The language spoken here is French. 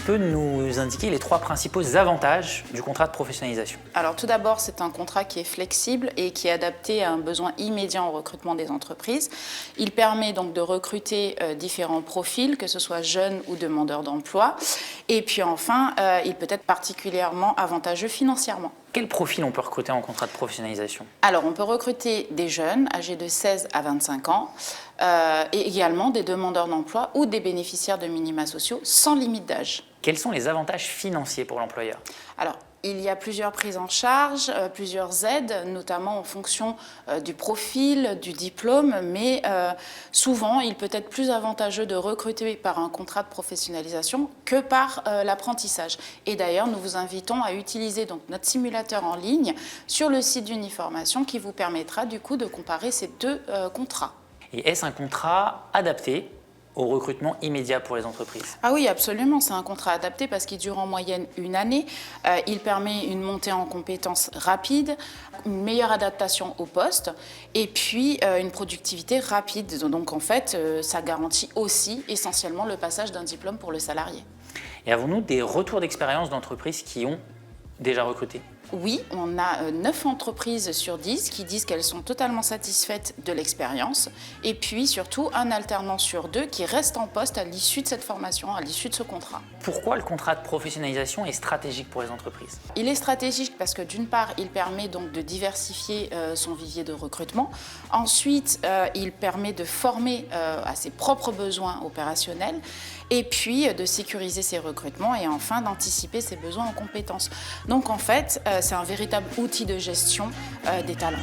peux nous indiquer les 3 principaux avantages du contrat de professionnalisation? Alors tout d'abord, c'est un contrat qui est flexible et qui est adapté à un besoin immédiat en recrutement des entreprises. Il permet donc de recruter différents profils, que ce soit jeunes ou demandeurs d'emploi. Et puis enfin, il peut être particulièrement avantageux financièrement. Quel profil on peut recruter en contrat de professionnalisation? Alors, on peut recruter des jeunes âgés de 16 à 25 ans et également des demandeurs d'emploi ou des bénéficiaires de minima sociaux sans limite d'âge. Quels sont les avantages financiers pour l'employeur? Alors, il y a plusieurs prises en charge, plusieurs aides, notamment en fonction du profil, du diplôme, mais souvent, il peut être plus avantageux de recruter par un contrat de professionnalisation que par l'apprentissage. Et d'ailleurs, nous vous invitons à utiliser donc notre simulateur en ligne sur le site d'Uniformation qui vous permettra du coup de comparer ces 2 contrats. Et est-ce un contrat adapté au recrutement immédiat pour les entreprises? Ah oui, absolument, c'est un contrat adapté parce qu'il dure en moyenne 1 année. Il permet une montée en compétences rapide, une meilleure adaptation au poste et puis une productivité rapide. Donc en fait, ça garantit aussi essentiellement le passage d'un diplôme pour le salarié. Et avons-nous des retours d'expérience d'entreprises qui ont déjà recruté? Oui, on a 9 entreprises sur 10 qui disent qu'elles sont totalement satisfaites de l'expérience. Et puis surtout, un alternant sur 2 qui reste en poste à l'issue de cette formation, à l'issue de ce contrat. Pourquoi le contrat de professionnalisation est stratégique pour les entreprises? Il est stratégique parce que d'une part, il permet donc de diversifier son vivier de recrutement. Ensuite, il permet de former à ses propres besoins opérationnels. Et puis de sécuriser ses recrutements et enfin d'anticiper ses besoins en compétences. Donc en fait, c'est un véritable outil de gestion des talents.